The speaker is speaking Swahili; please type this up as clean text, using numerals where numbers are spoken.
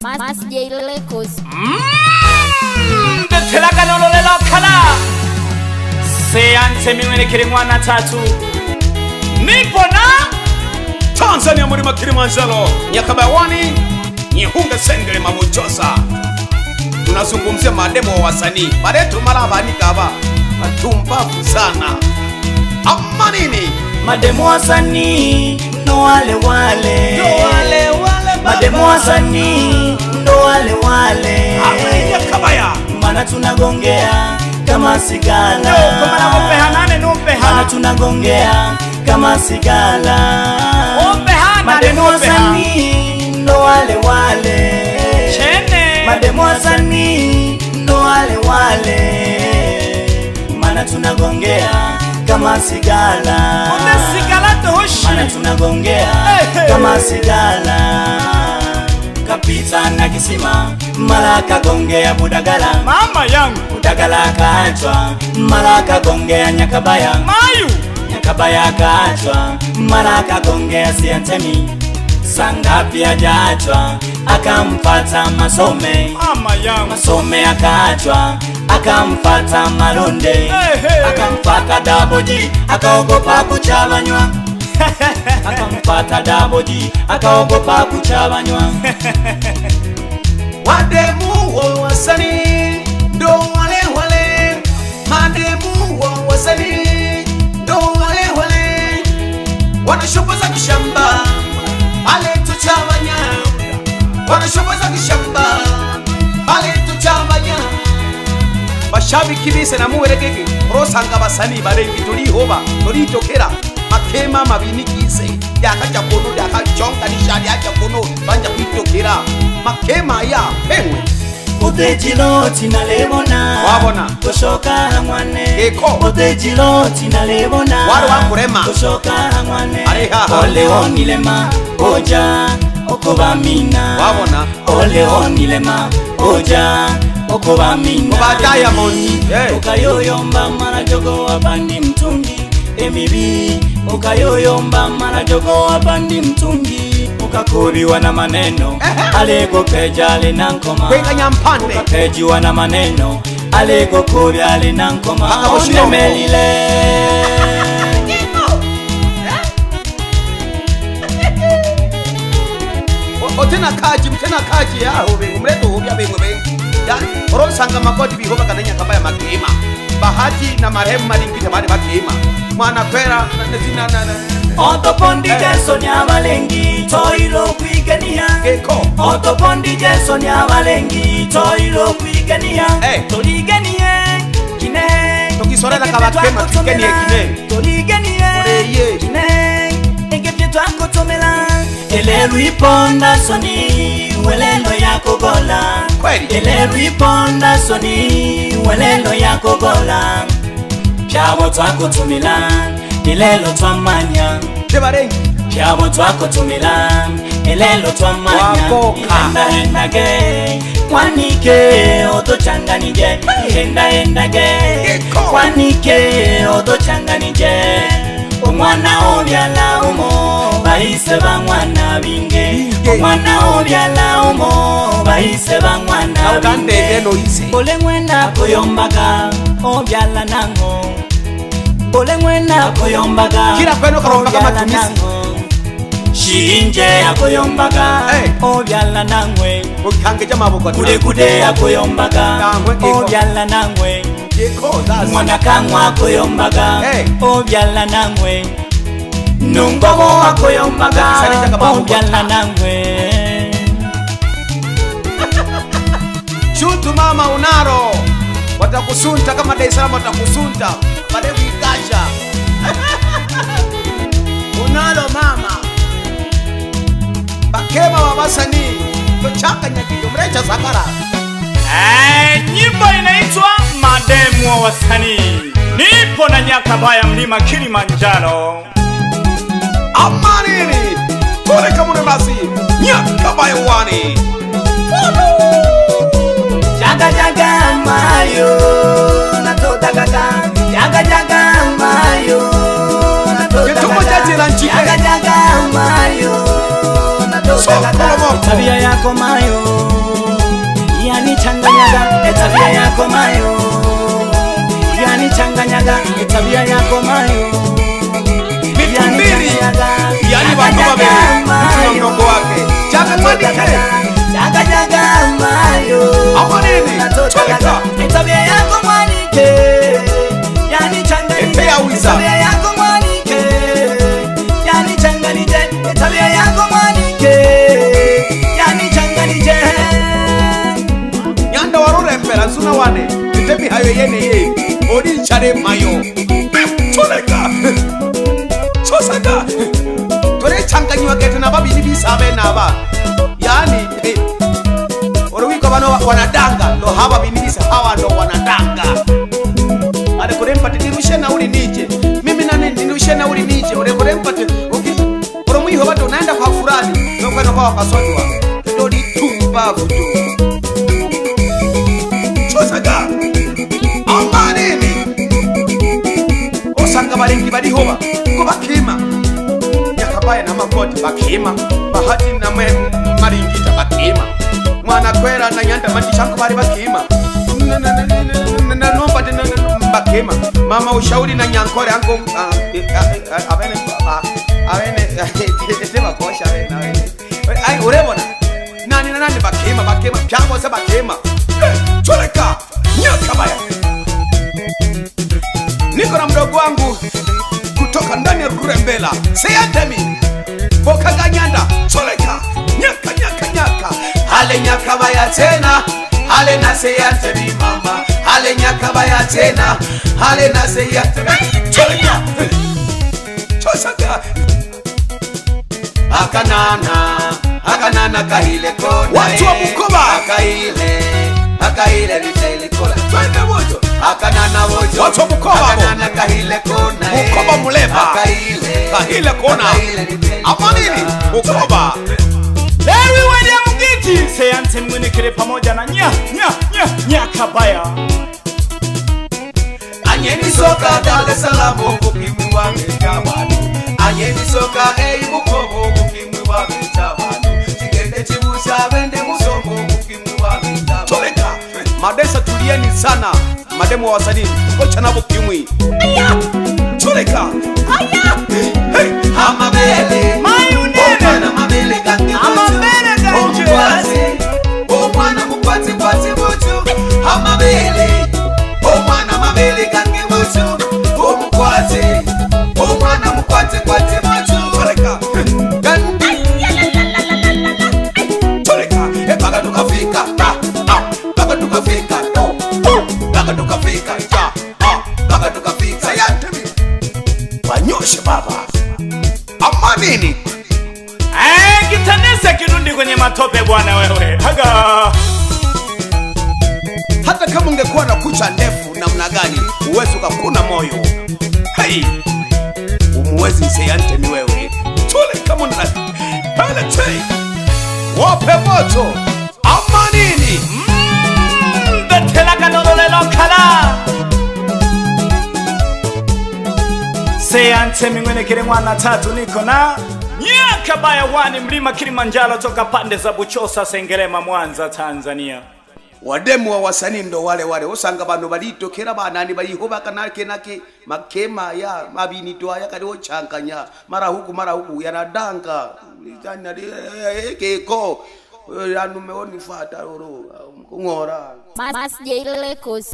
Mas J Records. Telaga nololela kala Seanse miwene kirimwana tatu Nipo na Tanzania mlima Kilimanjaro, Nyakabawani, Nyihunga Sengere Mamuchosa. Tunazungumzia mademo wa wasanii. Baretu marabani kaba matumbavu sana. Amma nini? mademo wasanii ndo wale wale mademo wasanii ndo wale wale Kabaya mana tunagongea kama sigala mana tunagongea kama sigala mademo wasanii ndo wale wale mademo wasanii ndo wale wale mana tunagongea kama sigala mana tunagongea kama sigala kapita na kisima malaka gongea budagala mama yangu budagala kaachwa malaka gongea Nyakabaya mayu Nyakabaya kaachwa malaka gongea Siantemi sangapi ajaachwa akampata Masome mama yangu Masome akaachwa akampata Malonde akampata Daboji akaogopa kuchabanywa akampata Daboji akaogopa kuchabanywa Mademu wa wasanii ndo wale wale mademu wa wasanii ndo wale wale wanashoboza kishamba ale tuchabanya wanashoboza kishamba ale tuchabanya bashabiki bise namuweregege rosanga basanii barengi tulihoba tulitokera makema mabinikise yakaja kono yakajonga nishari acha kono banja kwitokera makema ya pewe Utejiloti na lebona wabona kushoka hamwane Eko Utejiloti na lebona wari wakurema kushoka hamwane Areha Ole onilema oja okobamina wabona Ole onilema oja okobamina Oba Diamond ukayoyomba marajogo wabandi mtungi emibi ukayoyomba marajogo wabandi mtungi ukakubiwa na maneno alego pejale na nkoma kweka nyampande ukapejiwa na maneno alego kubyale na nkoma onemelile otena kaji yaho bengu mreto hobya bengu bengu yani oronsanga makoti bihoba kana Nyakabaya makema bahati na marehemu malingita bali makema mwana kwera na Otopondi Jason ya Valengi toilo kwigania Eko Otopondi Jason ya Valengi toilo kwigania toliganie kine tokisorera kabakema tukenie kine toliganie oreye kine engepye twakotomela eleru iponda soni welelo yako gola kweli eleru iponda soni welelo yako gola pyabo twakotomela elelo twamanya tebarengi pyabo twakotomela elelo twamanya enda ge kwanike otochanganije enda ge kwanike otochanganije omwana obyala umo bahise bamwana binge omwana obyala umo bahise bamwana binge ole mwena koyombaga obyala nango ole mwena koyombaga kila kweno karombaga matumisi Shinje akoyombaga obyala nangwe okange jamaboko kude akoyombaga obyala nangwe mwana kamwa akoyombaga obyala nangwe nungobo akoyombaga obyala nangwe Shutu mama unaro watakusunta kama Dar es Salaam watakusunta baada kuikasha unalo mama bakema wa wasanii tochanganya kiyo mrecha sakara nyimbo inaitwa mademu wa wasanii nipo na Nyakabaya mlima Kilimanjaro amanini kore kamune basi Nyakabaya wani jaga jaga mayo natota kaka jaga jaga mayo natota kaka jaga jaga mayo natota kaka tabia yako mayo tabia yako mayo yanichanganyaga, tabia yako mayo yanichanganyaga, yani watu wabe mdogo wake jaga mayo hapo nini choleka tabia yako mwanike yanichanganyaga, tabia yako mwanike yanichanganije, tabia yako mwanike yanichanganije. Nyanda warore mpera suna wane temi hayo yene ye odi chare mayo choleka chosaka tore changanywa gete na babini bisabe naba yani orowiko bano wanadanga ndo haba binibisa hawa ndo wanadanga ale kurempate dirushe na uli nije mimi nane dirushe na uli nije ore kurempate oromuiho bato unaenda kwa fulani ndo kwenda kwa wakasodwa ndo di tumba vuto chosaga amanini osanga balengi balihoba ko bakima yakabaya na makoti bakima bahati na maringita bakima mwana kwera na Nyanda matishango bari bakima nomba bakima mama ushauri na Nyankore ango abene sema kosha abene ai urebona nani bakima pyango se bakima choleka nyakabaya niko na mdogo wangu kutoka ndani ya Rurembela Seyantemi boka Nyanda choleka nyaka hale nyakabaya tena hale na Seyantemi mama hale nyakabaya tena hale na Seyantemi choleka chosaka akanana kahile kona watu wa Bukoba akaile litele kona twende moto akanana moto watu wa Bukoba akanana kahile kona Bukoba muleba kahile kona amanini Bukoba Lewi wadi ya mgiti Seyantemi mwenekele pamoja na Nyakabaya anyeni soka Dar es Salaam ukimwi wa mtabani anyeni soka Bukoba ukimwi wa mtabani sigende chibusa bende musomo ukimwi wa mtabani toleka madesa tulieni sana mademo wa wasanii kocha na ukimwi aya toleka aya hey amabele mayunene na mabele gange amabele gange o mwana mukwati bocho amabele o mwana mabele gange bocho o mwana mukwati bocho toleka gandi toleka epaka tukafika mpaka tukafika mpaka tukafika mpaka tukafika Seyantemi wanyoshe baba amanini kitanese kirundi kwenye matope bwana wewe haga hata kama ungekuwa na kucha ndefu namna gani uwezi ukakuna moyo hey umuwezi Seyantemi wewe tole kama una pale chei wape moto amanini betela kanololelo kala Seyantemi mwenekele mwana tatu niko na Nyakabaya wani mlima Kilimanjaro toka pande za Buchosa Sengerema Mwanza Tanzania. Wademu wa wasanii ndo wale usanga bano balitokera banani balihoba kanake nake makema ya mabini to aya kali ochankanya mara huku yanadanga keko anu meoni fata ro ngora Mas J Records.